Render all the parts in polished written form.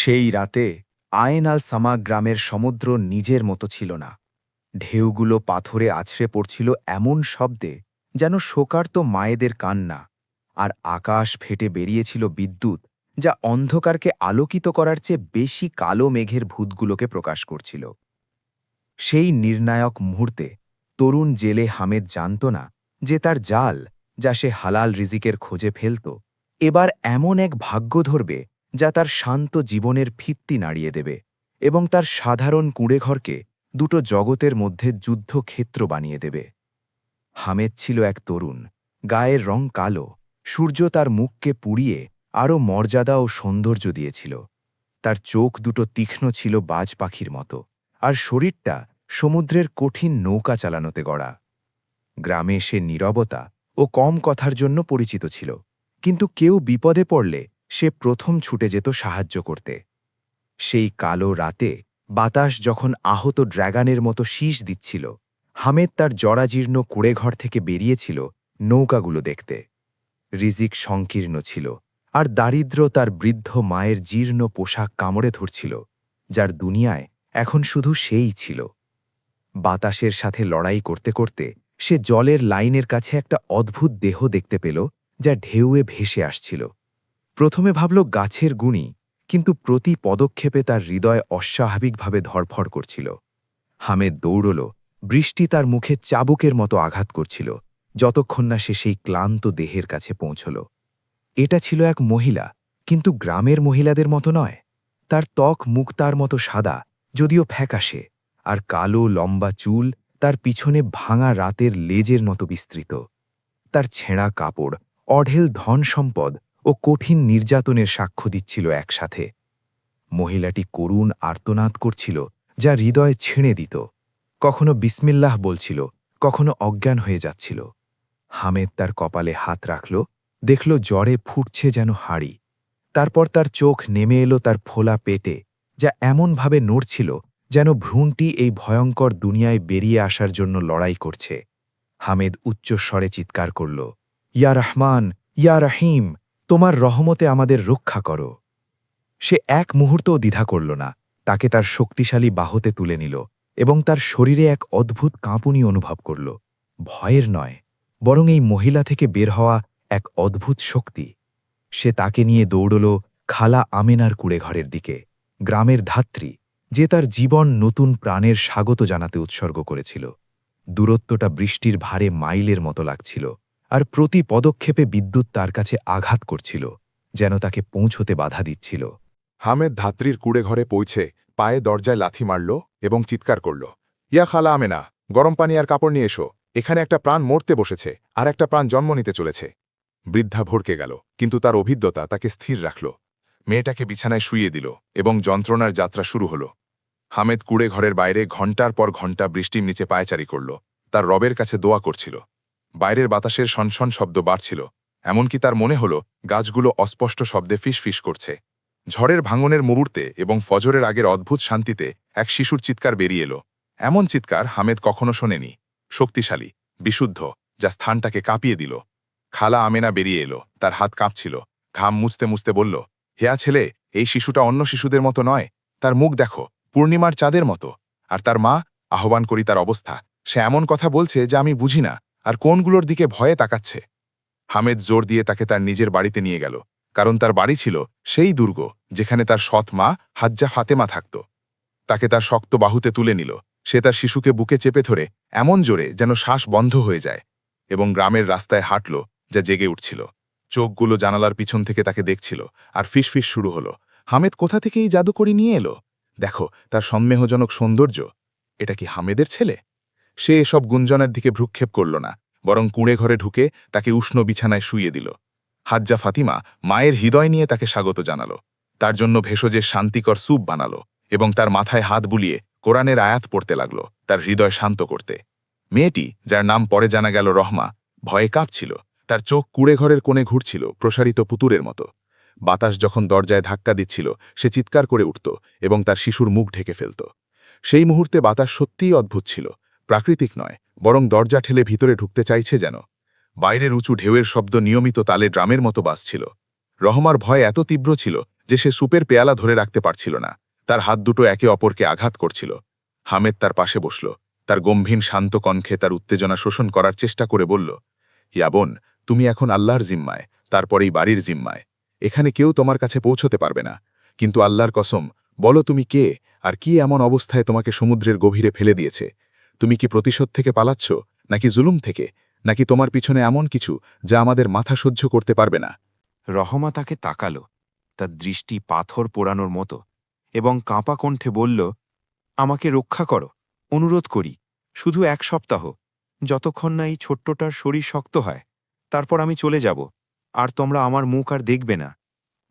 সেই রাতে আয়েন আল সামা গ্রামের সমুদ্র নিজের মতো ছিল না। ঢেউগুলো পাথরে আছড়ে পড়ছিল এমন শব্দে যেন শোকার্ত মায়েদের কান্না, আর আকাশ ফেটে বেরিয়েছিল বিদ্যুৎ, যা অন্ধকারকে আলোকিত করার চেয়ে বেশি কালো মেঘের ভূতগুলোকে প্রকাশ করছিল। সেই নির্ণায়ক মুহূর্তে তরুণ জেলে হামেদ জানত না যে তার জাল, যা সে হালাল রিজিকের খোঁজে ফেলত, এবার এমন এক ভাগ্য ধরবে যা তার শান্ত জীবনের ভিত্তি নাড়িয়ে দেবে এবং তার সাধারণ কুঁড়েঘরকে দুটো জগতের মধ্যে যুদ্ধক্ষেত্র বানিয়ে দেবে। হামেদ ছিল এক তরুণ, গায়ের রং কালো, সূর্য তার মুখকে পুড়িয়ে আরও মর্যাদা ও সৌন্দর্য দিয়েছিল। তার চোখ দুটো তীক্ষ্ণ ছিল বাজ পাখির মতো, আর শরীরটা সমুদ্রের কঠিন নৌকা চালানোতে গড়া। গ্রামে সে নীরবতা ও কম কথার জন্য পরিচিত ছিল, কিন্তু কেউ বিপদে পড়লে সে প্রথম ছুটে যেত সাহায্য করতে। সেই কালো রাতে বাতাস যখন আহত ড্র্যাগনের মতো শীষ দিচ্ছিল, হামেদ তার জরাজীর্ণ কুঁড়েঘর থেকে বেরিয়েছিল নৌকাগুলো দেখতে। রিজিক সংকীর্ণ ছিল, আর দারিদ্র্য তার বৃদ্ধ মায়ের জীর্ণ পোশাক কামড়ে ধরছিল, যার দুনিয়ায় এখন শুধু সেই ছিল। বাতাসের সাথে লড়াই করতে করতে সে জলের লাইনের কাছে একটা অদ্ভুত দেহ দেখতে পেল, যা ঢেউয়ে ভেসে আসছিল। প্রথমে ভাবল গাছের গুণী, কিন্তু প্রতি পদক্ষেপে তার হৃদয় অস্বাভাবিকভাবে ধরফড় করছিল। হামেদ দৌড়ল, বৃষ্টি তার মুখে চাবুকের মতো আঘাত করছিল, যতক্ষণ না সে সেই ক্লান্ত দেহের কাছে পৌঁছল। এটা ছিল এক মহিলা, কিন্তু গ্রামের মহিলাদের মতো নয়। তার ত্বক মুক্তার মতো সাদা, যদিও ফ্যাকাশে, আর কালো লম্বা চুল তার পিছনে ভাঙা রাতের লেজের মতো বিস্তৃত। তার ছেঁড়া কাপড় অঢেল ধন সম্পদ ও কঠিন নির্যাতনের সাক্ষ্য দিচ্ছিল একসাথে। মহিলাটি করুণ আর্তনাদ করছিল, যা হৃদয় ছিঁড়ে দিত। কখনো বিসমিল্লাহ বলছিল, কখনো অজ্ঞান হয়ে যাচ্ছিল। হামেদ তার কপালে হাত রাখল, দেখল জ্বরে ফুটছে যেন হাড়ি। তারপর তার চোখ নেমে এলো তার ফোলা পেটে, যা এমনভাবে নড়ছিল যেন ভ্রূণটি এই ভয়ঙ্কর দুনিয়ায় বেরিয়ে আসার জন্য লড়াই করছে। হামেদ উচ্চস্বরে চিৎকার করল, ইয়া রহমান, ইয়া রহিম, তোমার রহমতে আমাদের রক্ষা করো। সে এক মুহূর্তও দ্বিধা করল না, তাকে তার শক্তিশালী বাহুতে তুলে নিল এবং তার শরীরে এক অদ্ভুত কাঁপুনি অনুভব করল। ভয়ের নয়, বরং এই মহিলা থেকে বের হওয়া এক অদ্ভুত শক্তি। সে তাকে নিয়ে দৌড়ল খালা আমেনার কুঁড়েঘরের দিকে, গ্রামের ধাত্রী, যে তার জীবন নতুন প্রাণের স্বাগত জানাতে উৎসর্গ করেছিল। দূরত্বটা বৃষ্টির ভারে মাইলের মতো লাগছিল, আর প্রতি পদক্ষেপে বিদ্যুৎ তার কাছে আঘাত করছিল, যেন তাকে পৌঁছতে বাধা দিচ্ছিল। হামেদ ধাত্রীর কুঁড়েঘরে পৌঁছে পায়ে দরজায় লাথি মারল এবং চিৎকার করল, ইয়া খালা আমেনা, গরম পানি আর কাপড় নিয়ে এসো, এখানে একটা প্রাণ মরতে বসেছে আর একটা প্রাণ জন্ম নিতে চলেছে। বৃদ্ধা ভড়কে গেল, কিন্তু তার অভিজ্ঞতা তাকে স্থির রাখল। মেয়েটাকে বিছানায় শুইয়ে দিল এবং যন্ত্রণার যাত্রা শুরু হল। হামেদ কুঁড়েঘরের বাইরে ঘণ্টার পর ঘণ্টা বৃষ্টির নিচে পায়চারি করল, তার রবের কাছে দোয়া করছিল। বাইরের বাতাসের সনসন শব্দ বাড়ছিল, এমনকি তার মনে হল গাছগুলো অস্পষ্ট শব্দে ফিস করছে। ঝড়ের ভাঙনের মুহূর্তে এবং ফজরের আগের অদ্ভুত শান্তিতে এক শিশুর চিৎকার বেরিয়ে এলো। এমন চিৎকার হামেদ কখনো শোনেনি, শক্তিশালী, বিশুদ্ধ, যা স্থানটাকে কাঁপিয়ে দিল। খালা আমেনা বেরিয়ে এলো, তার হাত কাঁপছিল। ঘাম মুছতে মুছতে বলল, হেয়া ছেলে, এই শিশুটা অন্য শিশুদের মতো নয়, তার মুখ দেখো, পূর্ণিমার চাঁদের মতো। আর তার মা, আহ্বান করি তার অবস্থা, সে এমন কথা বলছে যা আমি বুঝি না, আর কোনগুলোর দিকে ভয়ে তাকাচ্ছে। হামেদ জোর দিয়ে তাকে তার নিজের বাড়িতে নিয়ে গেল, কারণ তার বাড়ি ছিল সেই দুর্গ যেখানে তার সৎ মা হাজ্জা ফাতেমা থাকত। তাকে তার শক্ত বাহুতে তুলে নিল, সে তার শিশুকে বুকে চেপে ধরে এমন জোরে যেন শ্বাস বন্ধ হয়ে যায়, এবং গ্রামের রাস্তায় হাঁটল, যা জেগে উঠছিল। চোখগুলো জানালার পিছন থেকে তাকে দেখছিল, আর ফিসফিস শুরু হলো, হামেদ কোথা থেকে এই জাদুকরি নিয়ে এলো? দেখো তার সম্মেহজনক সৌন্দর্য, এটা কি হামেদের ছেলে? সে এসব গুঞ্জনের দিকে ভ্রুক্ষেপ করল না, বরং কুঁড়েঘরে ঢুকে তাকে উষ্ণ বিছানায় শুইয়ে দিল। হাজ্জা ফাতিমা মায়ের হৃদয় নিয়ে তাকে স্বাগত জানালো, তার জন্য ভেষজের শান্তিকর স্যুপ বানালো এবং তার মাথায় হাত বুলিয়ে কোরআনের আয়াত পড়তে লাগল, তার হৃদয় শান্ত করতে। মেয়েটি, যার নাম পরে জানা গেল রহমা, ভয়ে কাঁপছিল, তার চোখ কুঁড়েঘরের কোণে ঘুরছিল প্রসারিত পুতুরের মতো। বাতাস যখন দরজায় ধাক্কা দিচ্ছিল, সে চিৎকার করে উঠত এবং তার শিশুর মুখ ঢেকে ফেলত। সেই মুহূর্তে বাতাস সত্যিই অদ্ভুত ছিল, প্রাকৃতিক নয়, বরং দরজা ঠেলে ভিতরে ঢুকতে চাইছে যেন। বাইরের উঁচু ঢেউয়ের শব্দ নিয়মিত তালে ড্রামের মতো বাজছিল। রহমার ভয় এত তীব্র ছিল যে সে সুপের পেয়ালা ধরে রাখতে পারছিল না। তার হাত দুটো একে অপরকে আঘাত করছিল। হামেদ তার পাশে বসল। তার গম্ভীর শান্ত কণ্ঠে তার উত্তেজনা শোষণ করার চেষ্টা করে বলল, ইয়া বোন, তুমি এখন আল্লাহর জিম্মায়, তারপরেই বাড়ির জিম্মায়। এখানে কেউ তোমার কাছে পৌঁছতে পারবে না। কিন্তু আল্লাহর কসম, বলো তুমি কে, আর কি এমন অবস্থায় তোমাকে সমুদ্রের গভীরে ফেলে দিয়েছে? তুমি কি প্রতিশোধ থেকে পালাচ্ছ, নাকি জুলুম থেকে, নাকি তোমার পিছনে এমন কিছু যা আমাদের মাথা সহ্য করতে পারবে না? রহমা তাকে তাকালো, তার দৃষ্টি পাথর পোড়ানোর মতো, এবং কাঁপা কণ্ঠে বলল, আমাকে রক্ষা করো, অনুরোধ করি, শুধু 1 সপ্তাহ, যতক্ষণ না এই ছোট্টটার শরীর শক্ত হয়। তারপর আমি চলে যাব, আর তোমরা আমার মুখ আর দেখবে না।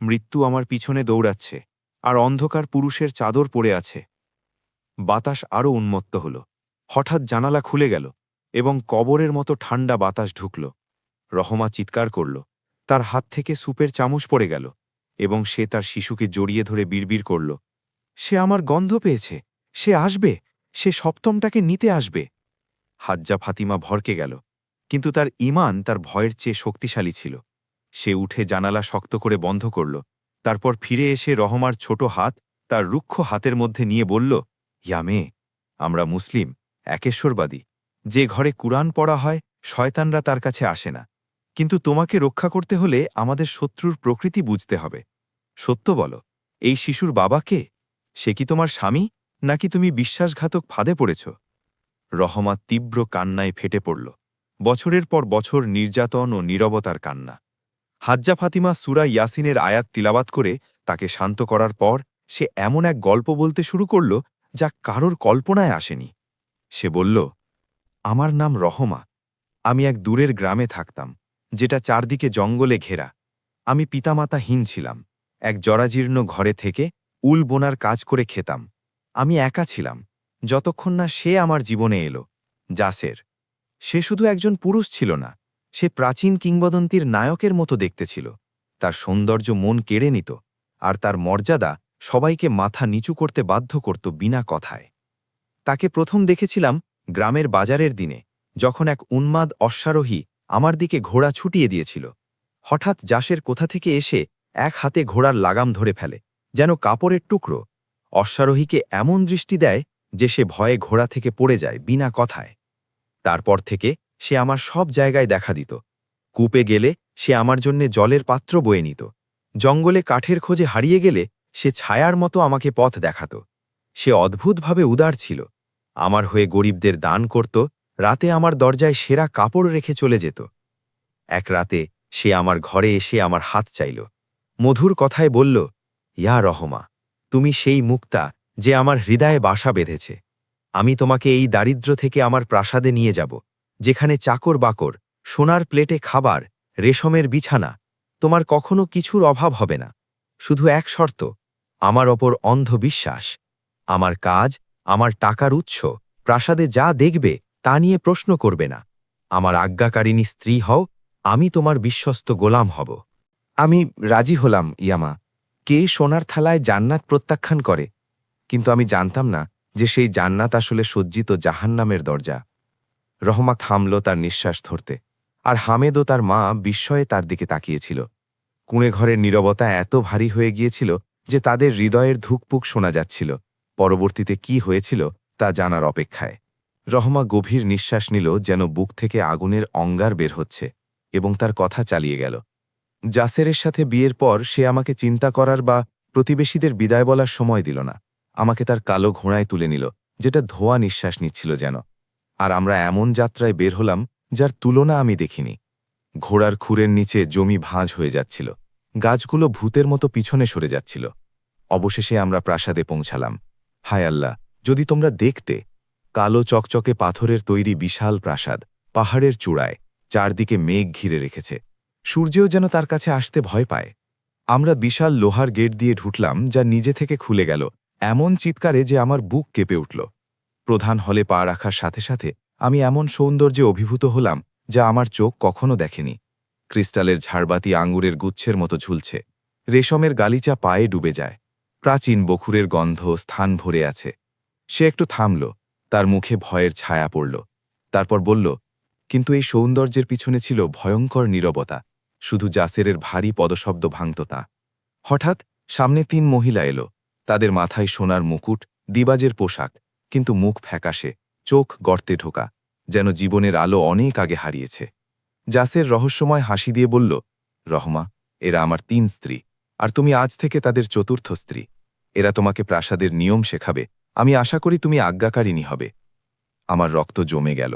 মৃত্যু আমার পিছনে দৌড়াচ্ছে, আর অন্ধকার পুরুষের চাদর পড়ে আছে। বাতাস আরও উন্মত্ত হল। হঠাৎ জানালা খুলে গেল, এবং কবরের মতো ঠান্ডা বাতাস ঢুকল। রহমা চিৎকার করল, তার হাত থেকে সুপের চামচ পড়ে গেল, এবং সে তার শিশুকে জড়িয়ে ধরে বিড়বিড় করল, সে আমার গন্ধ পেয়েছে, সে আসবে, সে সপ্তমটাকে নিতে আসবে। হাজ্জা ফাতিমা ভরকে গেল, কিন্তু তার ঈমান তার ভয়ের চেয়ে শক্তিশালী ছিল। সে উঠে জানালা শক্ত করে বন্ধ করল, তারপর ফিরে এসে রহমার ছোট হাত তার রুক্ষ হাতের মধ্যে নিয়ে বলল, ইয়া মেয়ে, আমরা মুসলিম, একেশ্বরবাদী। যে ঘরে কুরআন পড়া হয়, শয়তানরা তার কাছে আসে না। কিন্তু তোমাকে রক্ষা করতে হলে আমাদের শত্রুর প্রকৃতি বুঝতে হবে। সত্য বলো, এই শিশুর বাবা কে? সে কি তোমার স্বামী, নাকি তুমি বিশ্বাসঘাতক ফাঁদে পড়েছ? রহমা তীব্র কান্নায় ফেটে পড়ল, বছরের পর বছর নির্যাতন ও নীরবতার কান্না। হাজ্জা ফাতিমা সূরা ইয়াসিনের আয়াত তিলাবাত করে তাকে শান্ত করার পর সে এমন এক গল্প বলতে শুরু করল যা কারোর কল্পনায় আসেনি। সে বলল, আমার নাম রহমা। আমি এক দূরের গ্রামে থাকতাম, যেটা চারদিকে জঙ্গলে ঘেরা। আমি পিতামাতাহীন ছিলাম, এক জরাজীর্ণ ঘরে থেকে উল বোনার কাজ করে খেতাম। আমি একা ছিলাম, যতক্ষণ না সে আমার জীবনে এলো, জাসের। সে শুধু একজন পুরুষ ছিল না, সে প্রাচীন কিংবদন্তির নায়কের মতো দেখতে ছিল। তার সৌন্দর্য মন কেড়ে নিত, আর তার মর্যাদা সবাইকে মাথা নিচু করতে বাধ্য করত বিনা কথায়। তাকে প্রথম দেখেছিলাম গ্রামের বাজারের দিনে, যখন এক উন্মাদ অশ্বারোহী আমার দিকে ঘোড়া ছুটিয়ে দিয়েছিল। হঠাৎ জাসের কোথা থেকে এসে এক হাতে ঘোড়ার লাগাম ধরে ফেলে, যেন কাপড়ের টুকরো। অশ্বারোহীকে এমন দৃষ্টি দেয় যে সে ভয়ে ঘোড়া থেকে পড়ে যায় বিনা কথায়। তারপর থেকে সে আমার সব জায়গায় দেখা দিত। কূপে গেলে সে আমার জন্যে জলের পাত্র বয়ে নিত। জঙ্গলে কাঠের খোঁজে হারিয়ে গেলে সে ছায়ার মতো আমাকে পথ দেখাত। সে অদ্ভুতভাবে উদার ছিল, আমার হয়ে গরিবদের দান করত, রাতে আমার দরজায় সেরা কাপড় রেখে চলে যেত। এক রাতে সে আমার ঘরে এসে আমার হাত চাইল, মধুর কথায় বলল, ইয়া রহমা, তুমি সেই মুক্তা যে আমার হৃদয়ে বাসা বেঁধেছে। আমি তোমাকে এই দারিদ্র্য থেকে আমার প্রাসাদে নিয়ে যাব, যেখানে চাকর বাকর, সোনার প্লেটে খাবার, রেশমের বিছানা। তোমার কখনো কিছুর অভাব হবে না। শুধু এক শর্ত, আমার ওপর অন্ধ বিশ্বাস। আমার কাজ, আমার টাকার উৎস, প্রাসাদে যা দেখবে তা নিয়ে প্রশ্ন করবে না। আমার আজ্ঞাকারিণী স্ত্রী হও, আমি তোমার বিশ্বস্ত গোলাম হব। আমি রাজি হলাম ইয়ামা। কে সোনার থালায় জান্নাত প্রত্যাখ্যান করে? কিন্তু আমি জানতাম না যে সেই জান্নাত আসলে সজ্জিত জাহান্নামের দরজা। রহমা থামল তার নিঃশ্বাস ধরতে, আর হামেদ ও তার মা বিস্ময়ে তার দিকে তাকিয়েছিল। কুঁড়ে ঘরের নীরবতা এত ভারী হয়ে গিয়েছিল যে তাদের হৃদয়ের ধুকপুক শোনা যাচ্ছিল। পরবর্তীতে কি হয়েছিল তা জানার অপেক্ষায়। রহমা গভীর নিঃশ্বাস নিল, যেন বুক থেকে আগুনের অঙ্গার বের হচ্ছে, এবং তার কথা চালিয়ে গেল। জাসেরের সাথে বিয়ের পর সে আমাকে চিন্তা করার বা প্রতিবেশীদের বিদায় বলার সময় দিল না। আমাকে তার কালো ঘোড়ায় তুলে নিল, যেটা ধোয়া নিঃশ্বাস নিচ্ছিল যেন। আর আমরা এমন যাত্রায় বের হলাম যার তুলনা আমি দেখিনি। ঘোড়ার খুরের নিচে জমি ভাঁজ হয়ে যাচ্ছিল, গাছগুলো ভূতের মতো পিছনে সরে যাচ্ছিল। অবশেষে আমরা প্রাসাদে পৌঁছালাম। হায় আল্লাহ, যদি তোমরা দেখতে! কালো চকচকে পাথরের তৈরি বিশাল প্রাসাদ, পাহাড়ের চূড়ায়, চারদিকে মেঘ ঘিরে রেখেছে। সূর্যও যেন তার কাছে আসতে ভয় পায়। আমরা বিশাল লোহার গেট দিয়ে ঢুকলাম, যা নিজে থেকে খুলে গেল এমন চিৎকারে যে আমার বুক কেঁপে উঠল। প্রধান হলে পা রাখার সাথে সাথে আমি এমন সৌন্দর্যে অভিভূত হলাম যা আমার চোখ কখনো দেখেনি। ক্রিস্টালের ঝাড়বাতি আঙ্গুরের গুচ্ছের মতো ঝুলছে, রেশমের গালিচা পায়ে ডুবে যায়, প্রাচীন বখুরের গন্ধ স্থান ভরে আছে। সে একটু থামল, তার মুখে ভয়ের ছায়া পড়ল। তারপর বলল, কিন্তু এই সৌন্দর্যের পিছনে ছিল ভয়ঙ্কর নীরবতা। শুধু জাসেরের ভারী পদশব্দ ভাঙত তা। হঠাৎ সামনে ৩ মহিলা এলো। তাদের মাথায় সোনার মুকুট, দিবাজের পোশাক, কিন্তু মুখ ফ্যাকাশে, চোখ গর্তে ঢোকা, যেন জীবনের আলো অনেক আগে হারিয়েছে। জাসের রহস্যময় হাসি দিয়ে বলল, রহমা, এরা আমার ৩ স্ত্রী, আর তুমি আজ থেকে তাদের চতুর্থ স্ত্রী। এরা তোমাকে প্রাসাদের নিয়ম শেখাবে। আমি আশা করি তুমি আজ্ঞাকারিণী হবে। আমার রক্ত জমে গেল।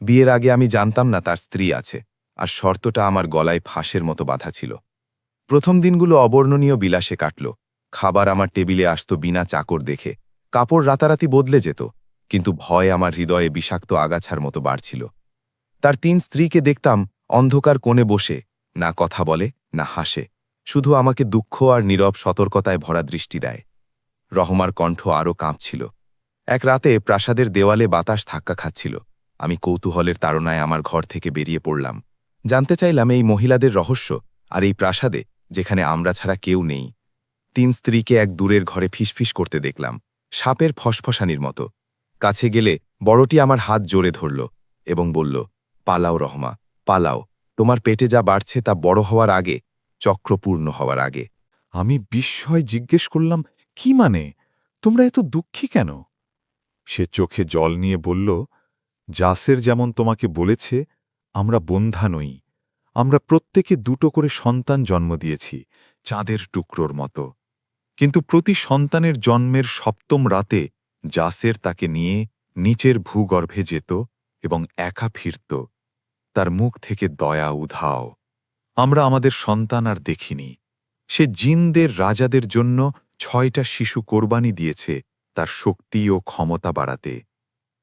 বিয়ের আগে আমি জানতাম না তার স্ত্রী আছে, আর শর্তটা আমার গলায় ফাঁসের মতো বাঁধা ছিল। প্রথম দিনগুলো অবর্ণনীয় বিলাসে কাটল। খাবার আমার টেবিলে আসত বিনা চাকর দেখে, কাপড় রাতারাতি বদলে যেত, কিন্তু ভয় আমার হৃদয়ে বিষাক্ত আগাছার মতো বাড়ছিল। তার ৩ স্ত্রীকে দেখতাম অন্ধকার কোণে বসে, না কথা বলে, না হাসে, শুধু আমাকে দুঃখ আর নীরব সতর্কতায় ভরা দৃষ্টি দেয়। রহমার কণ্ঠ আরও কাঁপছিল। এক রাতে প্রাসাদের দেওয়ালে বাতাস ধাক্কা খাচ্ছিল। আমি কৌতূহলের তাড়নায় আমার ঘর থেকে বেরিয়ে পড়লাম। জানতে চাইলাম এই মহিলাদের রহস্য, আর এই প্রাসাদে, যেখানে আমরা ছাড়া কেউ নেই। ৩ স্ত্রীকে এক দূরের ঘরে ফিসফিস করতে দেখলাম, সাপের ফসফসানির মতো। কাছে গেলে বড়টি আমার হাত জোরে ধরল এবং বলল, পালাও রহমা, পালাও। তোমার পেটে যা বাড়ছে তা বড় হওয়ার আগে, চক্রপূর্ণ হওয়ার আগে। আমি বিস্ময় জিজ্ঞেস করলাম, কি মানে? তোমরা এত দুঃখী কেন? সে চোখে জল নিয়ে বলল, জাসের যেমন তোমাকে বলেছে, আমরা বন্ধা নই। আমরা প্রত্যেকে ২টো করে সন্তান জন্ম দিয়েছি, চাঁদের টুকরোর মতো। কিন্তু প্রতি সন্তানের জন্মের ৭ম রাতে জাসের তাকে নিয়ে নিচের ভূগর্ভে যেত এবং একা ফিরত। তার মুখ থেকে দয়া উধাও। আমরা আমাদের সন্তান আর দেখিনি। সে জিনদের রাজাদের জন্য ৬টা শিশু কোরবানি দিয়েছে তার শক্তি ও ক্ষমতা বাড়াতে।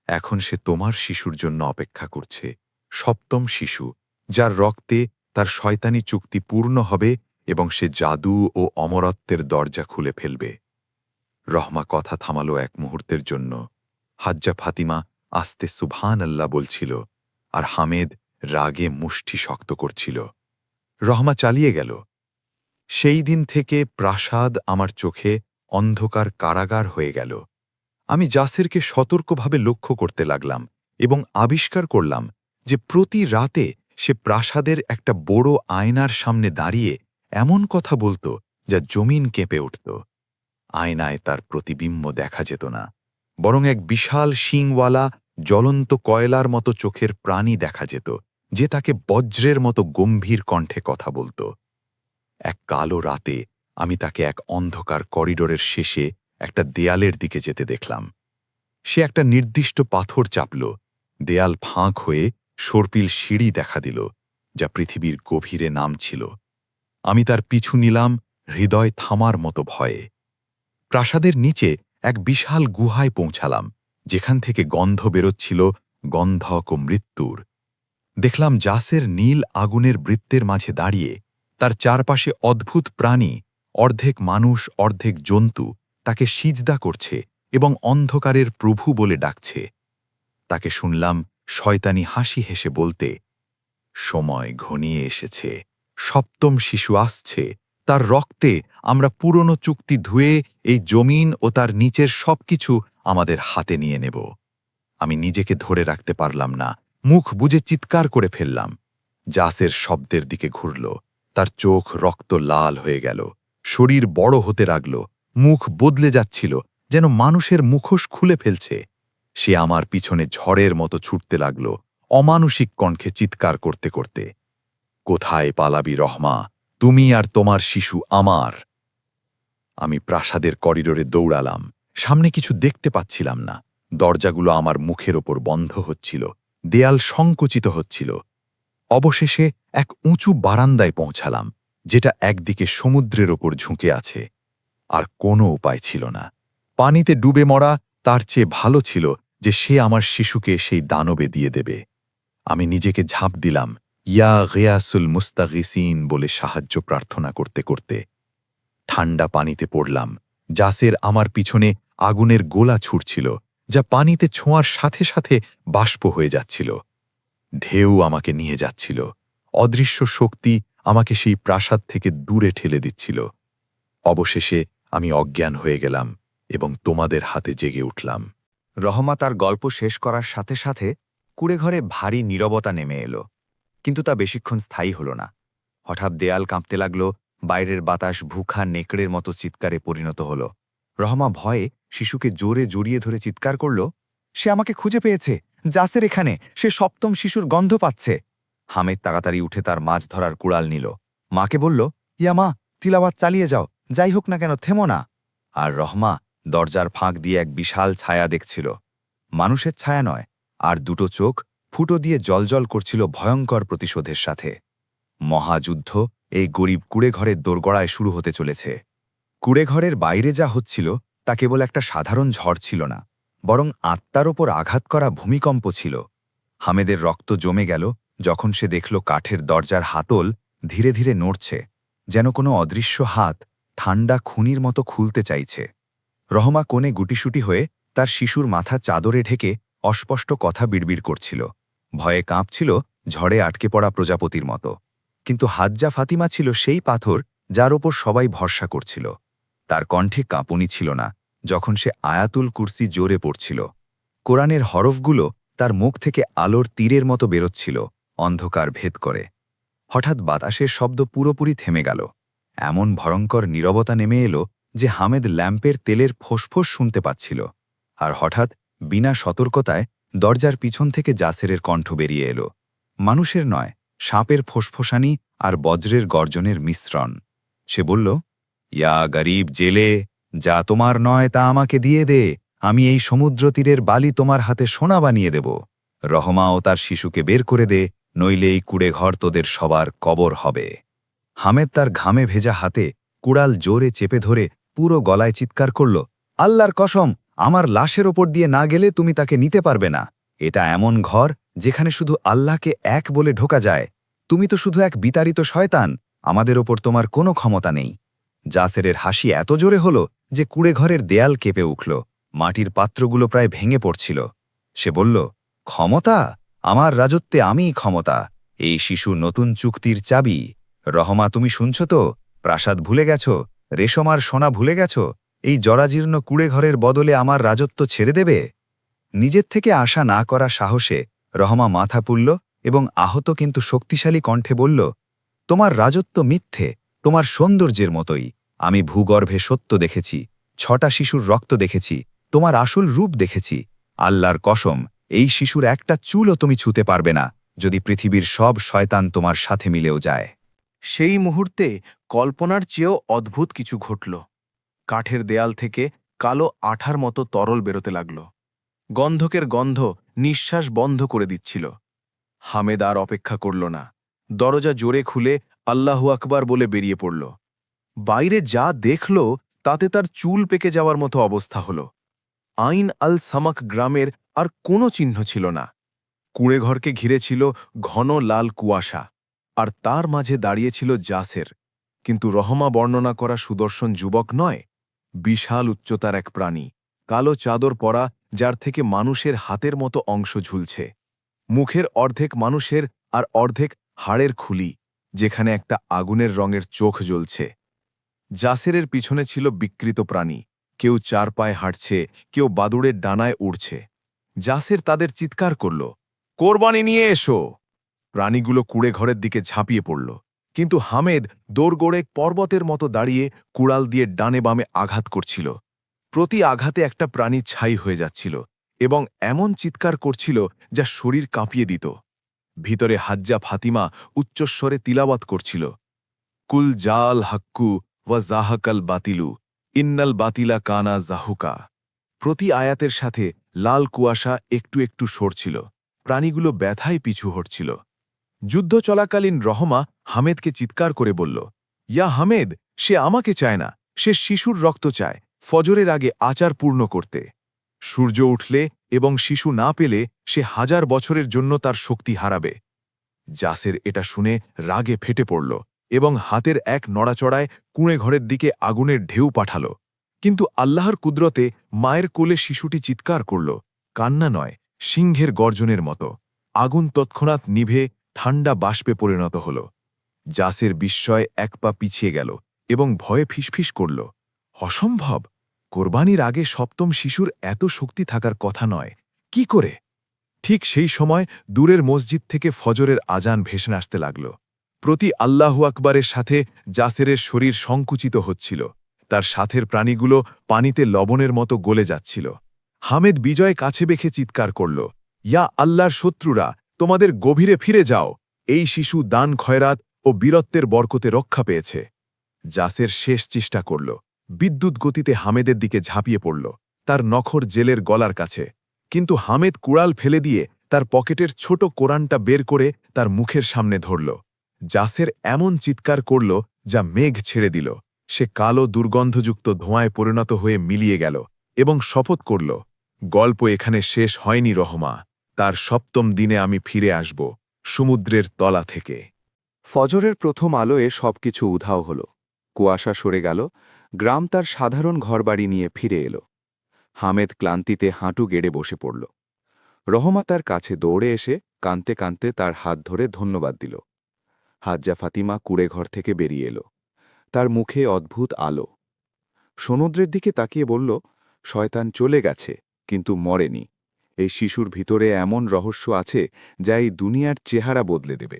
এখন সে তোমার শিশুর জন্য অপেক্ষা করছে, ৭ম শিশু, যার রক্তে তার শয়তানি চুক্তি পূর্ণ হবে এবং সে জাদু ও অমরত্বের দরজা খুলে ফেলবে। রহমা কথা থামালো এক মুহূর্তের জন্য। হাজ্জা ফাতিমা আস্তে সুবহান আল্লাহ বলছিল, আর হামেদ রাগে মুষ্টি শক্ত করছিল। রহমা চালিয়ে গেল, সেই দিন থেকে প্রাসাদ আমার চোখে অন্ধকার কারাগার হয়ে গেল। আমি জাসেরকে সতর্কভাবে লক্ষ্য করতে লাগলাম এবং আবিষ্কার করলাম যে প্রতি রাতে সে প্রাসাদের একটা বড় আয়নার সামনে দাঁড়িয়ে এমন কথা বলত যা জমিন কেঁপে উঠত। আয়নায় তার প্রতিবিম্ব দেখা যেত না, বরং এক বিশাল শিংওয়ালা জ্বলন্ত কয়লার মতো চোখের প্রাণী দেখা যেত, যে তাকে বজ্রের মতো গম্ভীর কণ্ঠে কথা বলত। এক কালো রাতে আমি তাকে এক অন্ধকার করিডোরের শেষে একটা দেয়ালের দিকে যেতে দেখলাম। সে একটা নির্দিষ্ট পাথর চাপল, দেয়াল ফাঁক হয়ে সর্পিল সিঁড়ি দেখা দিল, যা পৃথিবীর গভীরে নামছিল। আমি তার পিছু নিলাম, হৃদয় থামার মতো ভয়ে। প্রাসাদের নিচে এক বিশাল গুহায় পৌঁছালাম, যেখান থেকে গন্ধ বেরোচ্ছিল, গন্ধক ও মৃত্যুর। দেখলাম জাসের নীল আগুনের বৃত্তের মাঝে দাঁড়িয়ে, তার চারপাশে অদ্ভুত প্রাণী, অর্ধেক মানুষ অর্ধেক জন্তু, তাকে সিজদা করছে এবং অন্ধকারের প্রভু বলে ডাকছে। তাকে শুনলাম শয়তানি হাসি হেসে বলতে, সময় ঘনিয়ে এসেছে, ৭ম শিশু আসছে, তার রক্তে আমরা পুরনো চুক্তি ধুয়ে এই জমিন ও তার নিচের সবকিছু আমাদের হাতে নিয়ে নেব। আমি নিজেকে ধরে রাখতে পারলাম না, মুখ বুজে চিৎকার করে ফেললাম। জাসের শব্দের দিকে ঘুরল, তার চোখ রক্ত লাল হয়ে গেল, শরীর বড় হতে লাগল, মুখ বদলে যাচ্ছিল, যেন মানুষের মুখোশ খুলে ফেলছে। সে আমার পিছনে ঝড়ের মতো ছুটতে লাগল, অমানুষিক কণ্ঠে চিৎকার করতে করতে, কোথায় পালাবি রহমা, তুমি আর তোমার শিশু আমার। আমি প্রাসাদের করিডোরে দৌড়ালাম, সামনে কিছু দেখতে পাচ্ছিলাম না। দরজাগুলো আমার মুখের ওপর বন্ধ হচ্ছিল, দেয়াল সংকুচিত হচ্ছিল। অবশেষে এক উঁচু বারান্দায় পৌঁছালাম, যেটা একদিকে সমুদ্রের ওপর ঝুঁকে আছে। আর কোনো উপায় ছিল না। পানিতে ডুবে মরা তার চেয়ে ভালো ছিল যে সে আমার শিশুকে সেই দানবে দিয়ে দেবে। আমি নিজেকে ঝাঁপ দিলাম, ইয়া গিয়াসুল মুস্তাগিসিন বলে সাহায্য প্রার্থনা করতে করতে। ঠান্ডা পানিতে পড়লাম। জাসের আমার পিছনে আগুনের গোলা ছুটছিল, যা পানিতে ছোঁয়ার সাথে সাথে বাষ্প হয়ে যাচ্ছিল। ঢেউ আমাকে নিয়ে যাচ্ছিল, অদৃশ্য শক্তি আমাকে সেই প্রাসাদ থেকে দূরে ঠেলে দিচ্ছিল। অবশেষে আমি অজ্ঞান হয়ে গেলাম এবং তোমাদের হাতে জেগে উঠলাম। রহমা তার গল্প শেষ করার সাথে সাথে কুঁড়েঘরে ভারী নীরবতা নেমে এলো, কিন্তু তা বেশিক্ষণ স্থায়ী হল না। হঠাৎ দেয়াল কাঁপতে লাগল, বাইরের বাতাস ভুখা নেকড়ের মতো চিৎকারে পরিণত হল। রহমা ভয়ে শিশুকে জোরে জড়িয়ে ধরে চিৎকার করল, সে আমাকে খুঁজে পেয়েছে, জাসের এখানে, সে সপ্তম শিশুর গন্ধ পাচ্ছে। হামেদ তাড়াতাড়ি উঠে তার মাছ ধরার কুড়াল নিল। মাকে বলল, ইয়া মা, তিলাওয়াত চালিয়ে যাও, যাই হোক না কেন থেমো না। আর রহমা দরজার ফাঁক দিয়ে এক বিশাল ছায়া দেখছিল। মানুষের ছায়া নয়, আর দুটো চোখ ফুটো দিয়ে জ্বলজ্বল করছিল ভয়ঙ্কর প্রতিশোধের সাথে। মহাযুদ্ধ এই গরিব কুড়েঘরের দোরগড়ায় শুরু হতে চলেছে। কুড়েঘরের বাইরে যা হচ্ছিল তা কেবল একটা সাধারণ ঝড় ছিল না, বরং আত্মার ওপর আঘাত করা ভূমিকম্প ছিল। হামেদের রক্ত জমে গেল যখন সে দেখল কাঠের দরজার হাতল ধীরে ধীরে নড়ছে, যেন কোনো অদৃশ্য হাত ঠান্ডা খুনির মতো খুলতে চাইছে। রহমা কোণে গুটিসুটি হয়ে তার শিশুর মাথা চাদরে ঢেকে অস্পষ্ট কথা বিড়বিড় করছিল। ভয়ে কাঁপছিল ঝড়ে আটকে পড়া প্রজাপতির মতো। কিন্তু হাজ্জা ফাতিমা ছিল সেই পাথর যার ওপর সবাই ভরসা করছিল। তার কণ্ঠে কাঁপুনি ছিল না যখন সে আয়াতুল কুরসি জোরে পড়ছিল। কোরআনের হরফগুলো তার মুখ থেকে আলোর তীরের মতো বেরোচ্ছিল, অন্ধকার ভেদ করে। হঠাৎ বাতাসের শব্দ পুরোপুরি থেমে গেল। এমন ভয়ঙ্কর নীরবতা নেমে এলো যে হামেদ ল্যাম্পের তেলের ফোঁসফোঁস শুনতে পাচ্ছিল। আর হঠাৎ বিনা সতর্কতায় দরজার পিছন থেকে জাসেরের কণ্ঠ বেরিয়ে এলো। মানুষের নয়, সাপের ফোঁসফোঁসানি আর বজ্রের গর্জনের মিশ্রণ। সে বলল, ইয়া গরিব জেলে, যা তোমার নয় তা আমাকে দিয়ে দে, আমি এই সমুদ্র তীরের বালি তোমার হাতে সোনা বানিয়ে দেব। রহমা ও তার শিশুকে বের করে দে, নইলে এই কুড়েঘর তোদের সবার কবর হবে। হামেদ তার ঘামে ভেজা হাতে কুড়াল জোরে চেপে ধরে পুরো গলায় চিৎকার করল, আল্লাহর কসম, আমার লাশের ওপর দিয়ে না গেলে তুমি তাকে নিতে পারবে না। এটা এমন ঘর যেখানে শুধু আল্লাহকে এক বলে ঢোকা যায়। তুমি তো শুধু এক বিতাড়িত শয়তান, আমাদের ওপর তোমার কোনো ক্ষমতা নেই। জাসেরের হাসি এত জোরে হল যে কুড়েঘরের দেয়াল কেঁপে উঠল, মাটির পাত্রগুলো প্রায় ভেঙে পড়ছিল। সে বলল, ক্ষমতা? আমার রাজত্বে আমিই ক্ষমতা। এই শিশু নতুন চুক্তির চাবি। রহমা, তুমি শুনছ তো? প্রাসাদ ভুলে গেছ, রেশম আর সোনা ভুলে গেছ, এই জরাজীর্ণ কুড়েঘরের বদলে আমার রাজত্ব ছেড়ে দেবে? নিজের থেকে আশা না করা সাহসে রহমা মাথা পুলল এবং আহত কিন্তু শক্তিশালী কণ্ঠে বলল, তোমার রাজত্ব মিথ্যে, তোমার সৌন্দর্যের মতোই। আমি ভূগর্ভে সত্য দেখেছি, 6টা শিশুর রক্ত দেখেছি, তোমার আসল রূপ দেখেছি। আল্লাহর কসম, এই শিশুর একটা চুলও তুমি ছুঁতে পারবে না, যদি পৃথিবীর সব শয়তান তোমার সাথে মিলেও যায়। সেই মুহূর্তে কল্পনার চেয়েও অদ্ভুত কিছু ঘটল। কাঠের দেয়াল থেকে কালো আঠার মতো তরল বেরোতে লাগল। গন্ধকের গন্ধ নিঃশ্বাস বন্ধ করে দিচ্ছিল। হামেদ আর অপেক্ষা করল না, দরজা জোরে খুলে আল্লাহু আকবার বলে বেরিয়ে পড়ল। বাইরে যা দেখল তাতে তার চুল পেকে যাওয়ার মতো অবস্থা হল। আইন আল সামাক গ্রামের আর কোনো চিহ্ন ছিল না। কুঁড়েঘরকে ঘিরে ছিল ঘন লাল কুয়াশা, আর তার মাঝে দাঁড়িয়েছিল জাসের, কিন্তু রহমা বর্ণনা করা সুদর্শন যুবক নয়, বিশাল উচ্চতার এক প্রাণী, কালো চাদর পরা, যার থেকে মানুষের হাতের মতো অংশ ঝুলছে। মুখের অর্ধেক মানুষের আর অর্ধেক হাড়ের খুলি, যেখানে একটা আগুনের রঙের চোখ জ্বলছে। জাসেরের পিছনে ছিল বিকৃত প্রাণী, কেউ 4 পায়ে হাঁটছে, কেউ বাদুড়ের ডানায় উড়ছে। জাসের তাদের চিৎকার করল, কোরবানি নিয়ে এসো! প্রাণীগুলো কুঁড়েঘরের দিকে ঝাঁপিয়ে পড়ল, কিন্তু হামেদ দোরগোড়ে পর্বতের মতো দাঁড়িয়ে কুড়াল দিয়ে ডানে বামে আঘাত করছিল। প্রতি আঘাতে একটা প্রাণী ছাই হয়ে যাচ্ছিল এবং এমন চিৎকার করছিল যা শরীর কাঁপিয়ে দিত। ভিতরে হাজ্জা ফাতিমা উচ্চস্বরে তিলাওয়াত করছিল, কুল জাল হাক্কু ওয়া জাহাকাল বাতিলু, ইন্নাল বাতিলা কানা জাহুকা। প্রতি আয়াতের সাথে লাল কুয়াশা একটু একটু সরছিল, প্রাণীগুলো ব্যথায় পিছু হটছিল। যুদ্ধ চলাকালীন রহমা হামেদকে চিৎকার করে বলল, ইয়া হামেদ, সে আমাকে চায় না, সে শিশুর রক্ত চায়, ফজরের আগে আচার পূর্ণ করতে। সূর্য উঠলে এবং শিশু না পেলে সে 1000 বছরের জন্য তার শক্তি হারাবে। জাসের এটা শুনে রাগে ফেটে পড়ল এবং হাতের এক নড়াচড়ায় কুঁড়েঘরের দিকে আগুনের ঢেউ পাঠাল। কিন্তু আল্লাহর কুদরতে মায়ের কোলে শিশুটি চিৎকার করল, কান্না নয়, সিংহের গর্জনের মতো। আগুন তৎক্ষণাৎ নিভে ঠান্ডা বাষ্পে পরিণত হল। জাসের বিস্ময় 1 পা পিছিয়ে গেল এবং ভয়ে ফিসফিস করল, অসম্ভব! কোরবানির আগে 7ম শিশুর এত শক্তি থাকার কথা নয়, কি করে? ঠিক সেই সময় দূরের মসজিদ থেকে ফজরের আজান ভেসে আসতে লাগল। প্রতি আল্লাহু আকবারের সাথে জাসেরের শরীর সংকুচিত হচ্ছিল, তার সাথের প্রাণীগুলো পানিতে লবণের মতো গলে যাচ্ছিল। হামেদ বিজয় কাছে বেঁকে চিৎকার করল, ইয়া আল্লাহর শত্রুরা, তোমাদের গভীরে ফিরে যাও, এই শিশু দান খয়রাত ও বীরত্বের বরকতে রক্ষা পেয়েছে। জাসের শেষ চেষ্টা করল, বিদ্যুৎ গতিতে হামেদের দিকে ঝাঁপিয়ে পড়ল, তার নখর জেলের গলার কাছে। কিন্তু হামেদ কুড়াল ফেলে দিয়ে তার পকেটের ছোট কোরআনটা বের করে তার মুখের সামনে ধরল। জাসের এমন চিৎকার করল যা মেঘ ছেড়ে দিল। সে কালো দুর্গন্ধযুক্ত ধোঁয়ায় পরিণত হয়ে মিলিয়ে গেল এবং শপথ করল, গল্প এখানে শেষ হয়নি রহমা, তার ৭ম দিনে আমি ফিরে আসব, সমুদ্রের তলা থেকে। ফজরের প্রথম আলোয় সবকিছু উধাও হল, কুয়াশা সরে গেল, গ্রাম তার সাধারণ ঘরবাড়ি নিয়ে ফিরে এলো। হামেদ ক্লান্তিতে হাঁটু গেড়ে বসে পড়ল। রহমা তার কাছে দৌড়ে এসে কাঁদতে কাঁদতে তার হাত ধরে ধন্যবাদ দিল। হাজ্জা ফাতিমা কুঁড়েঘর থেকে বেরিয়ে এলো, তার মুখে অদ্ভুত আলো। সমুদ্রের দিকে তাকিয়ে বলল, শয়তান চলে গেছে, কিন্তু মরেনি। এই শিশুর ভিতরে এমন রহস্য আছে যা এই দুনিয়ার চেহারা বদলে দেবে।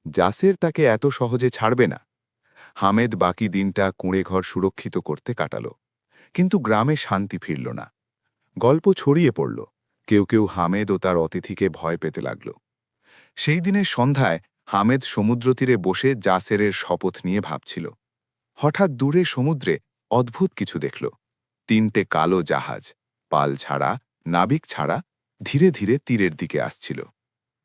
জাসের তাকে এত সহজে ছাড়বে না। হামেদ বাকি দিনটা কুঁড়েঘর সুরক্ষিত করতে কাটাল, কিন্তু গ্রামে শান্তি ফিরল না। গল্প ছড়িয়ে পড়ল, কেউ কেউ হামেদ ও তার অতিথিকে ভয় পেতে লাগল। সেই দিনের সন্ধ্যায় হামেদ সমুদ্রতীরে বসে জাসেরের শপথ নিয়ে ভাবছিল। হঠাৎ দূরে সমুদ্রে অদ্ভুত কিছু দেখল। 3টে কালো জাহাজ, পাল ছাড়া, নাবিক ছাড়া, ধীরে ধীরে তীরের দিকে আসছিল,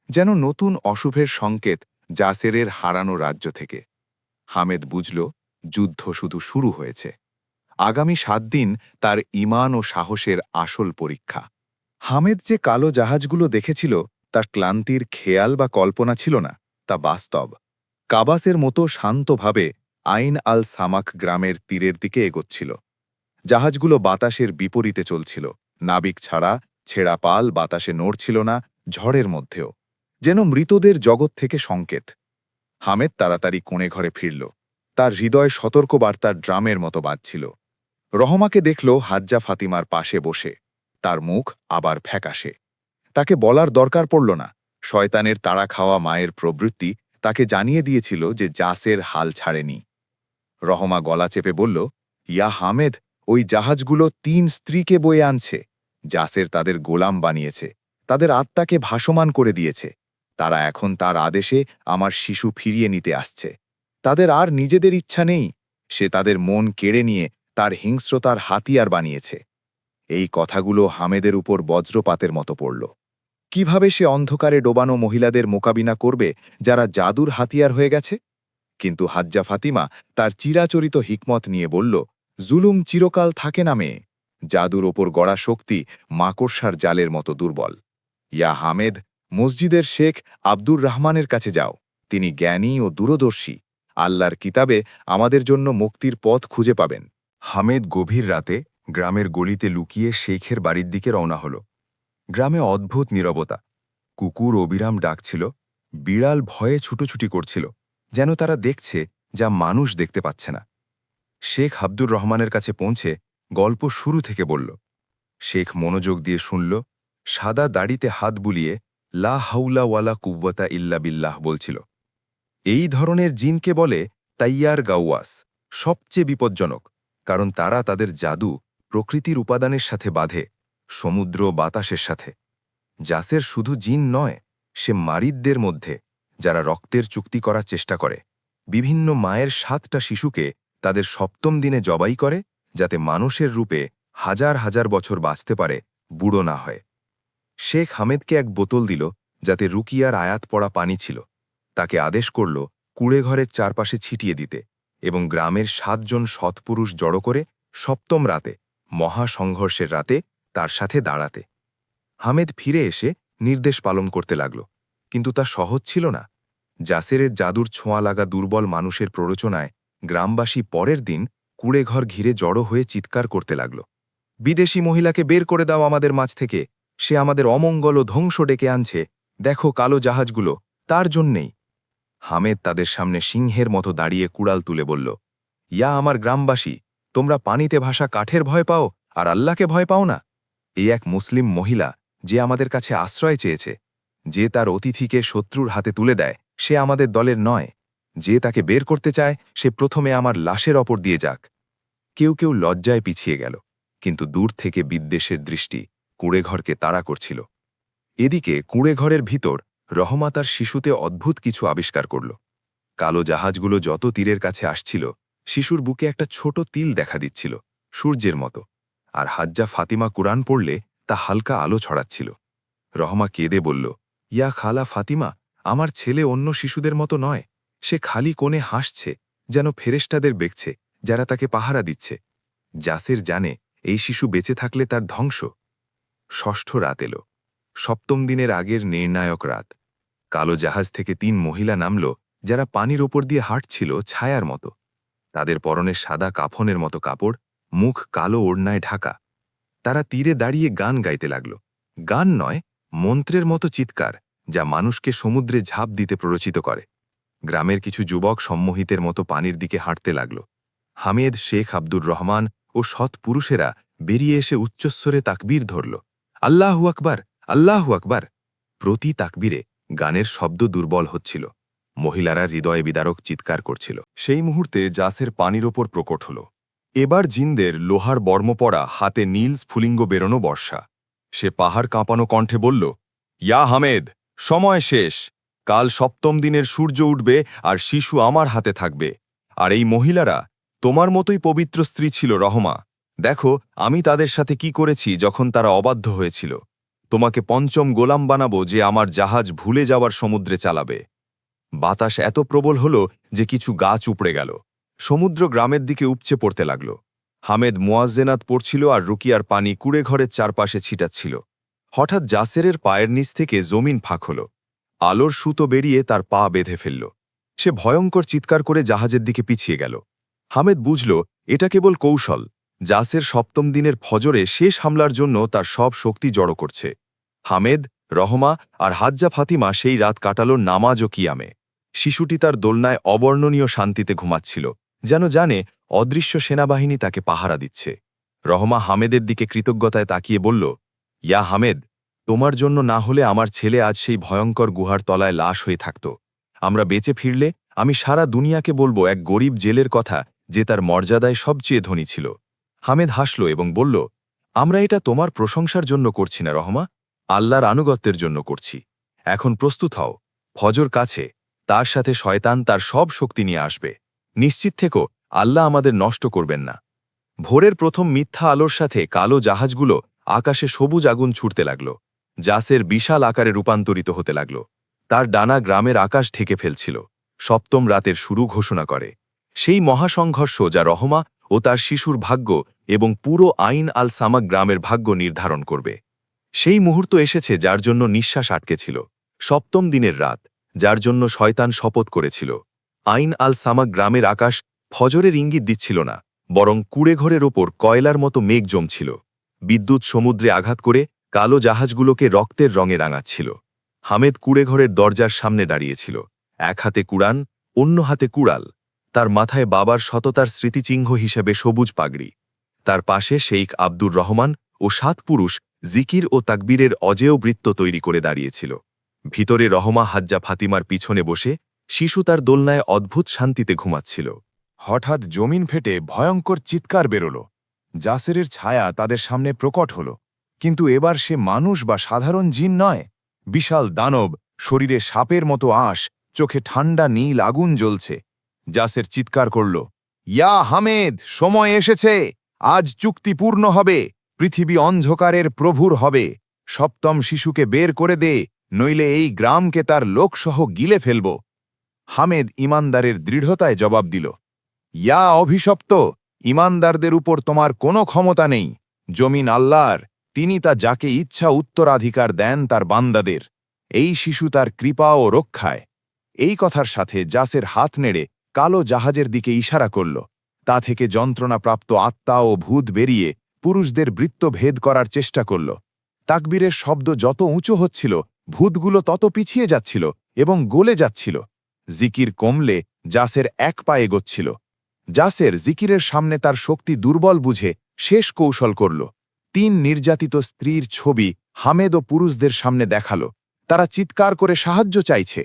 যেন নতুন অশুভের সংকেত জাসেরের হারানো রাজ্য থেকে। হামেদ বুঝল, যুদ্ধ শুধু শুরু হয়েছে। আগামী 7 দিন তার ঈমান ও সাহসের আসল পরীক্ষা। হামেদ যে কালো জাহাজগুলো দেখেছিল তার ক্লান্তির খেয়াল বা কল্পনা ছিল না, তা বাস্তব। কাবাসের মতো শান্তভাবে আইন আল সামাক গ্রামের তীরের দিকে এগোচ্ছিল। জাহাজগুলো বাতাসের বিপরীতে চলছিল, নাবিক ছাড়া, ছেঁড়া পাল বাতাসে নড়ছিল না, ঝড়ের মধ্যেও, যেন মৃতদের জগৎ থেকে সংকেত। হামেদ তাড়াতাড়ি কোণে ঘরে ফিরল, তার হৃদয় সতর্কবার্তার ড্রামের মতো বাজছিল। রহমাকে দেখল হাজ্জা ফাতিমার পাশে বসে, তার মুখ আবার ফ্যাকাশে। তাকে বলার দরকার পড়ল না, শয়তানের তাড়া খাওয়া মায়ের প্রবৃত্তি তাকে জানিয়ে দিয়েছিল যে জাসের হাল ছাড়েনি। রহমা গলা চেপে বলল, ইয়া হামেদ, ওই জাহাজগুলো 3 স্ত্রীকে বয়ে আনছে। জাসের তাদের গোলাম বানিয়েছে, তাদের আত্মাকে ভাসমান করে দিয়েছে। তারা এখন তার আদেশে আমার শিশু ফিরিয়ে নিতে আসছে। তাদের আর নিজেদের ইচ্ছা নেই, সে তাদের মন কেড়ে নিয়ে তার হিংস্রতার হাতিয়ার বানিয়েছে। এই কথাগুলো হামেদের উপর বজ্রপাতের মতো পড়ল। কিভাবে সে অন্ধকারে ডোবানো মহিলাদের মোকাবিলা করবে যারা জাদুর হাতিয়ার হয়ে গেছে? কিন্তু হাজ্জা ফাতিমা তার চিরাচরিত হিকমত নিয়ে বলল, জুলুম চিরকাল থাকে না মেয়ে, জাদুর ওপর গড়া শক্তি মাকড়সার জালের মতো দুর্বল। ইয়া হামেদ, মসজিদের শেখ আব্দুর রহমানের কাছে যাও, তিনি জ্ঞানী ও দূরদর্শী। আল্লাহর কিতাবে আমাদের জন্য মুক্তির পথ খুঁজে পাবেন। হামেদ গভীর রাতে গ্রামের গলিতে লুকিয়ে শেখের বাড়ির দিকে রওনা হল। গ্রামে অদ্ভুত নীরবতা, কুকুর অবিরাম ডাকছিল, বিড়াল ভয়ে ছুটোছুটি করছিল, যেন তারা দেখছে যা মানুষ দেখতে পাচ্ছে না। শেখ আব্দুর রহমানের কাছে পৌঁছে গল্প শুরু থেকে বলল। শেখ মনোযোগ দিয়ে শুনল, সাদা দাড়িতে হাত বুলিয়ে লা হাউলা ওয়ালা কুব্বতা ইল্লা বিল্লাহ বলছিল। এই ধরনের জিনকে বলে তাইয়ার গাওয়াস, সবচেয়ে বিপজ্জনক, কারণ তারা তাদের জাদু প্রকৃতির উপাদানের সাথে বাঁধে, সমুদ্র বাতাসের সাথে। জাসের শুধু জিন নয়, সে মারিদদের মধ্যে, যারা রক্তের চুক্তি করার চেষ্টা করে। বিভিন্ন মায়ের 7টা শিশুকে তাদের 7ম দিনে জবাই করে, যাতে মানুষের রূপে হাজার হাজার বছর বাঁচতে পারে, বুড়ো না হয়। শেখ হামেদকে এক বোতল দিল, যাতে রুকিয়ার আয়াত পড়া পানি ছিল। তাকে আদেশ করল কুঁড়েঘরের চারপাশে ছিটিয়ে দিতে এবং গ্রামের 7 জন সৎপুরুষ জড়ো করে 7ম রাতে, মহাসংঘর্ষের রাতে, তার সাথে দাঁড়াতে। হামেদ ফিরে এসে নির্দেশ পালন করতে লাগল, কিন্তু তা সহজ ছিল না। জাসেরের জাদুর ছোঁয়া লাগা দুর্বল মানুষের প্ররোচনায় গ্রামবাসী পরের দিন কুঁড়েঘর ঘিরে জড়ো হয়ে চিৎকার করতে লাগল, বিদেশি মহিলাকে বের করে দাও আমাদের মাঝ থেকে, সে আমাদের অমঙ্গল ও ধ্বংস ডেকে আনছে, দেখো কালো জাহাজগুলো, তার জন্যেই। হামেদ তাদের সামনে সিংহের মতো দাঁড়িয়ে কুড়াল তুলে বলল, ইয়া আমার গ্রামবাসী, তোমরা পানিতে ভাসা কাঠের ভয় পাও আর আল্লাহকে ভয় পাও না? এই এক মুসলিম মহিলা যে আমাদের কাছে আশ্রয় চেয়েছে, যে তার অতিথিকে শত্রুর হাতে তুলে দেয়, সে আমাদের দলের নয়। যে তাকে বের করতে চায় সে প্রথমে আমার লাশের ওপর দিয়ে যাক। কেউ কেউ লজ্জায় পিছিয়ে গেল, কিন্তু দূর থেকে বিদ্বেষের দৃষ্টি কুঁড়েঘরকে তাড়া করছিল। এদিকে কুঁড়েঘরের ভিতর রহমা তার শিশুতে অদ্ভুত কিছু আবিষ্কার করল। কালো জাহাজগুলো যত তীরের কাছে আসছিল, শিশুর বুকে একটা ছোট তিল দেখা দিচ্ছিল, সূর্যের মতো। আর হাজ্জা ফাতিমা কুরআন পড়লে তা হালকা আলো ছড়াচ্ছিল। রহমা কেঁদে বলল, ইয়া খালা ফাতিমা, আমার ছেলে অন্য শিশুদের মতো নয়। সে খালি কোণে হাসছে, যেন ফেরেশতাদের বেঁকছে যারা তাকে পাহারা দিচ্ছে। জাসের জানে এই শিশু বেঁচে থাকলে তার ধ্বংস। ষষ্ঠ রাত এলো, সপ্তম দিনের আগের নির্ণায়ক রাত। কালো জাহাজ থেকে ৩ মহিলা নামল, যারা পানির ওপর দিয়ে হাঁটছিল ছায়ার মতো। তাদের পরনে সাদা কাফনের মতো কাপড়, মুখ কালো ওড়নায় ঢাকা। তারা তীরে দাঁড়িয়ে গান গাইতে লাগল। গান নয়, মন্ত্রের মতো চিৎকার, যা মানুষকে সমুদ্রে ঝাঁপ দিতে প্ররোচিত করে। গ্রামের কিছু যুবক সম্মোহিতের মতো পানির দিকে হাঁটতে লাগল। হামেদ, শেখ আব্দুর রহমান ও সৎ পুরুষেরা বেরিয়ে এসে উচ্চস্বরে তাকবীর ধরল, আল্লাহু আকবার, আল্লাহু আকবার। প্রতি তাকবীরে গানের শব্দ দুর্বল হচ্ছিল। মহিলারা হৃদয়ে বিদারক চিৎকার করছিল। সেই মুহূর্তে জাসের পানির ওপর প্রকট হল। এবার জিনদের লোহার বর্ম পরা, হাতে নীল স্ফুলিঙ্গ বেরোনো বর্ষা। সে পাহাড় কাঁপানো কণ্ঠে বলল, ইয়া হামেদ, সময় শেষ। কাল সপ্তম দিনের সূর্য উঠবে আর শিশু আমার হাতে থাকবে। আর এই মহিলারা তোমার মতোই পবিত্র স্ত্রী ছিল রহমা। দেখো আমি তাদের সাথে কি করেছি যখন তারা অবাধ্য হয়েছিল। তোমাকে পঞ্চম গোলাম বানাবো, যে আমার জাহাজ ভুলে যাওয়ার সমুদ্রে চালাবে। বাতাস এত প্রবল হল যে কিছু গাছ উপড়ে গেল। সমুদ্র গ্রামের দিকে উপচে পড়তে লাগল। হামেদ মুয়াজ্জেনাত পড়ছিল আর রুকিয়ার পানি কুঁড়েঘরের চারপাশে ছিটাচ্ছিল। হঠাৎ জাসেরের পায়ের নিচ থেকে জমিন ফাঁক হল। আলোর সুতো বেরিয়ে তার পা বেঁধে ফেলল। সে ভয়ঙ্কর চিৎকার করে জাহাজের দিকে পিছিয়ে গেল। হামেদ বুঝল এটা কেবল কৌশল। জাসের সপ্তম দিনের ফজরে শেষ হামলার জন্য তার সব শক্তি জড়ো করছে। হামেদ, রহমা আর হাজ্জা ফাতিমা সেই রাত কাটাল নামাজ ও কিয়ামে। শিশুটি তার দোলনায় অবর্ণনীয় শান্তিতে ঘুমাচ্ছিল, যেন জানে অদৃশ্য সেনাবাহিনী তাকে পাহারা দিচ্ছে। রহমা হামেদের দিকে কৃতজ্ঞতায় তাকিয়ে বলল, ইয়া হামেদ, তোমার জন্য না হলে আমার ছেলে আজ সেই ভয়ঙ্কর গুহার তলায় লাশ হয়ে থাকত। আমরা বেঁচে ফিরলে আমি সারা দুনিয়াকে বলবো এক গরিব জেলের কথা, যে তার মর্যাদায় সবচেয়ে ধনী ছিল। হামেদ হাসল এবং বলল, আমরা এটা তোমার প্রশংসার জন্য করছি না রহমা, আল্লাহর আনুগত্যের জন্য করছি। এখন প্রস্তুত হও, ফজর কাছে, তার সাথে শয়তান তার সব শক্তি নিয়ে আসবে। নিশ্চিত থেকো, আল্লাহ আমাদের নষ্ট করবেন না। ভোরের প্রথম মিথ্যা আলোর সাথে কালো জাহাজগুলো আকাশে সবুজ আগুন ছুটতে লাগল। জাসের বিশাল আকারে রূপান্তরিত হতে লাগল। তার ডানা গ্রামের আকাশ ঢেকে ফেলছিল। সপ্তম রাতের শুরু ঘোষণা করে সেই মহাসংঘর্ষ, যা রহমা ও তার শিশুর ভাগ্য এবং পুরো আইন আল সামাক গ্রামের ভাগ্য নির্ধারণ করবে। সেই মুহূর্ত এসেছে যার জন্য নিঃশ্বাস আটকে ছিল। সপ্তম দিনের রাত, যার জন্য শয়তান শপথ করেছিল। আইন আল সামাক গ্রামের আকাশ ফজরের ইঙ্গিত দিচ্ছিল না, বরং কুঁড়েঘরের ওপর কয়লার মতো মেঘ জমছিল। বিদ্যুৎ সমুদ্রে আঘাত করে কালো জাহাজগুলোকে রক্তের রঙে রাঙাচ্ছিল। হামেদ কুঁড়েঘরের দরজার সামনে দাঁড়িয়েছিল, এক হাতে কুরআন, অন্য হাতে কুড়াল। তার মাথায় বাবার সততার স্মৃতিচিহ্ন হিসেবে সবুজ পাগড়ি। তার পাশে শেখ আব্দুর রহমান ও 7 পুরুষ জিকির ও তাকবীরের অজেয় বৃত্ত তৈরি করে দাঁড়িয়েছিল। ভিতরে রহমা হাজ্জা ফাতিমার পিছনে বসে শিশু তার দোলনায় অদ্ভুত শান্তিতে ঘুমাচ্ছিল। হঠাৎ জমিন ফেটে ভয়ঙ্কর চিৎকার বেরোল। জাসেরের ছায়া তাদের সামনে প্রকট হল, কিন্তু এবার সে মানুষ বা সাধারণ জিন নয়। বিশাল দানব, শরীরে সাপের মতো আঁশ, চোখে ঠান্ডা নীল আগুন জ্বলছে। জাসের চিৎকার করল, ইয়া হামেদ, সময় এসেছে। আজ চুক্তি পূর্ণ হবে, পৃথিবী অন্ধকারের প্রভুর হবে। সপ্তম শিশুকে বের করে দে, নইলে এই গ্রামকে তার লোকসহ গিলে ফেলব। হামেদ ইমানদারের দৃঢ়তায় জবাব দিল, ইয়া অভিশপ্ত, ইমানদারদের উপর তোমার কোনো ক্ষমতা নেই। জমিন আল্লাহর, তিনি তা যাকে ইচ্ছা উত্তরাধিকার দেন তার বান্দাদের। এই শিশু তার কৃপা ও রক্ষায়। এই কথার সাথে জাসের হাত নেড়ে কালো জাহাজের দিকে ইশারা করল। তা থেকে যন্ত্রণাপ্রাপ্ত আত্মা ও ভূত বেরিয়ে পুরুষদের বৃত্ত ভেদ করার চেষ্টা করল। তাকবীরের শব্দ যত উঁচু হচ্ছিল, ভূতগুলো তত পিছিয়ে যাচ্ছিল এবং গলে যাচ্ছিল। জিকির কমলে জাসের এক পা এগোচ্ছিল। জাসের জিকিরের সামনে তার শক্তি দুর্বল বুঝে শেষ কৌশল করল। 3 নির্যাতিত স্ত্রীর ছবি হামেদ ও পুরুষদের সামনে দেখাল। তারা চিৎকার করে সাহায্য চাইছে,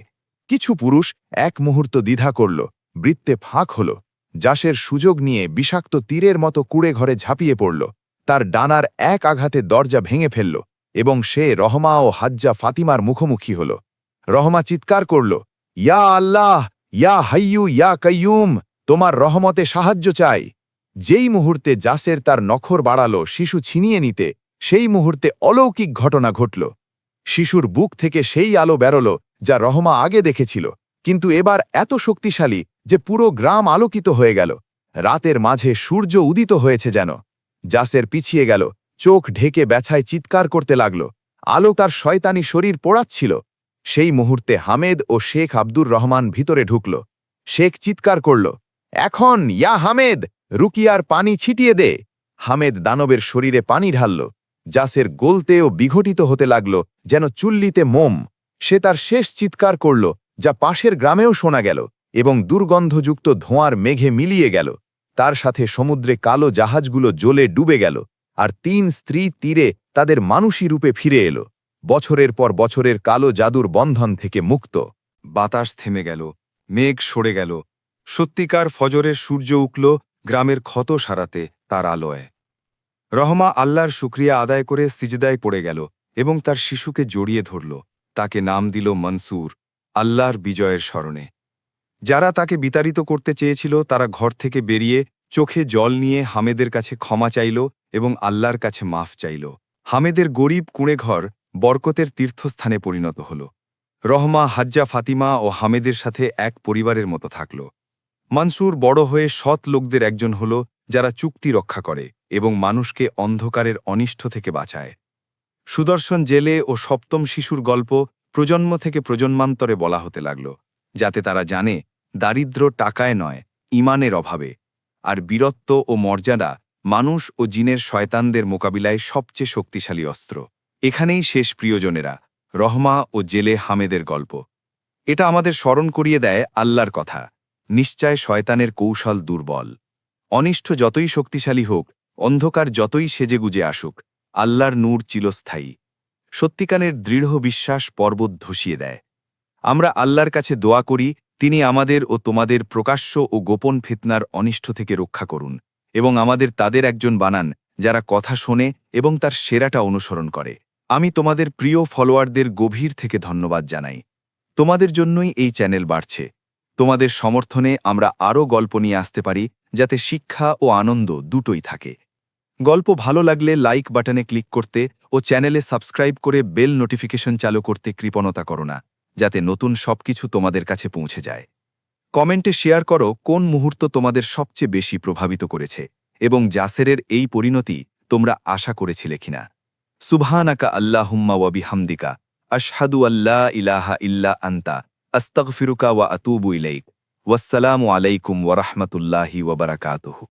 কিছু পুরুষ এক মুহূর্ত দ্বিধা করল, বৃত্তে ফাঁক হল। জাসের সুযোগ নিয়ে বিষাক্ত তীরের মতো কুড়ে ঘরে ঝাঁপিয়ে পড়ল। তার ডানার এক আঘাতে দরজা ভেঙে ফেলল এবং সে রহমা ও হাজ্জা ফাতিমার মুখোমুখি হল। রহমা চিৎকার করল, ইয়া আল্লাহ, ইয়া হাইয়ু ইয়া কাইয়ুম, তোমার রহমতে সাহায্য চাই। যেই মুহূর্তে জাসের তার নখর বাড়ালো শিশু ছিনিয়ে নিতে, সেই মুহূর্তে অলৌকিক ঘটনা ঘটল। শিশুর বুক থেকে সেই আলো বেরোল যা রহমা আগে দেখেছিল, কিন্তু এবার এত শক্তিশালী যে পুরো গ্রাম আলোকিত হয়ে গেল। রাতের মাঝে সূর্য উদিত হয়েছে যেন। জাসের পিছিয়ে গেল, চোখ ঢেকে ব্যথায় চিৎকার করতে লাগল। আলো তার শয়তানি শরীর পোড়াচ্ছিল। সেই মুহূর্তে হামেদ ও শেখ আব্দুর রহমান ভিতরে ঢুকল। শেখ চিৎকার করল, এখন ইয়া হামেদ, রুকিয়ার পানি ছিটিয়ে দে। হামেদ দানবের শরীরে পানি ঢালল। জাসের গলতে ও বিঘটিত হতে লাগল যেন চুল্লিতে মোম। সে তার শেষ চিৎকার করল, যা পাশের গ্রামেও শোনা গেল এবং দুর্গন্ধযুক্ত ধোঁয়ার মেঘে মিলিয়ে গেল। তার সাথে সমুদ্রে কালো জাহাজগুলো জ্বলে ডুবে গেল, আর 3 স্ত্রী তীরে তাদের মানুষী রূপে ফিরে এলো, বছরের পর বছরের কালো জাদুর বন্ধন থেকে মুক্ত। বাতাস থেমে গেল, মেঘ সরে গেল, সত্যিকার ফজরের সূর্য উঠল গ্রামের ক্ষত সারাতে তার আলোয়। রহমা আল্লাহর শুকরিয়া আদায় করে সিজদায় পড়ে গেল এবং তার শিশুকে জড়িয়ে ধরল। তাকে নাম দিল মনসুর, আল্লাহর বিজয়ের স্মরণে। যারা তাকে বিতাড়িত করতে চেয়েছিল তারা ঘর থেকে বেরিয়ে চোখে জল নিয়ে হামেদের কাছে ক্ষমা চাইল এবং আল্লাহর কাছে মাফ চাইল। হামেদের গরিব কুঁড়েঘর বরকতের তীর্থস্থানে পরিণত হল। রহমা, হাজ্জা ফাতিমা ও হামেদের সাথে এক পরিবারের মতো থাকল। মনসুর বড় হয়ে সৎ লোকদের একজন হল, যারা চুক্তি রক্ষা করে এবং মানুষকে অন্ধকারের অনিষ্ট থেকে বাঁচায়। সুদর্শন জেলে ও সপ্তম শিশুর গল্প প্রজন্ম থেকে প্রজন্মান্তরে বলা হতে লাগল, যাতে তারা জানে দারিদ্র্য টাকায় নয়, ঈমানের অভাবে, আর বীরত্ব ও মর্যাদা মানুষ ও জিনের শয়তানদের মোকাবিলায় সবচেয়ে শক্তিশালী অস্ত্র। এখানেই শেষ প্রিয়জনেরা, রহমা ও জেলে হামেদের গল্প। এটা আমাদের স্মরণ করিয়ে দেয় আল্লাহর কথা, নিশ্চয় শয়তানের কৌশল দুর্বল। অনিষ্ট যতই শক্তিশালী হোক, অন্ধকার যতই সেজেগুজে আসুক, আল্লাহর নূর চিরস্থায়ী। সত্যিকারের দৃঢ় বিশ্বাস পর্বত ধসিয়ে দেয়। আমরা আল্লাহর কাছে দোয়া করি, তিনি আমাদের ও তোমাদের প্রকাশ্য ও গোপন ফিতনার অনিষ্ট থেকে রক্ষা করুন এবং আমাদের তাদের একজন বানান যারা কথা শোনে এবং তার সেরাটা অনুসরণ করে। আমি তোমাদের প্রিয় ফলোয়ারদের গভীর থেকে ধন্যবাদ জানাই। তোমাদের জন্যই এই চ্যানেল বাড়ছে। তোমাদের সমর্থনে আমরা আরও গল্প নিয়ে আসতে পারি, যাতে শিক্ষা ও আনন্দ দুটোই থাকে। গল্প ভালো লাগলে লাইক বাটনে ক্লিক করতে ও চ্যানেলে সাবস্ক্রাইব করে বেল নোটিফিকেশন চালু করতে কৃপণতা করো না, যাতে নতুন সবকিছু তোমাদের কাছে পৌঁছে যায়। কমেন্টে শেয়ার করো কোন মুহূর্ত তোমাদের সবচেয়ে বেশি প্রভাবিত করেছে এবং জাসেরের এই পরিণতি তোমরা আশা করেছিলে কিনা। সুবহানাকা আল্লাহুম্মা ওয়া বিহামদিকা, আশহাদু আল্লা ইলাহা ইল্লা আনতা, আস্তাগফিরুকা ওয়া আতুবু ইলাইক। ওয়াসসালামু আলাইকুম ওয়া রাহমাতুল্লাহি ওয়া বারাকাতুহু।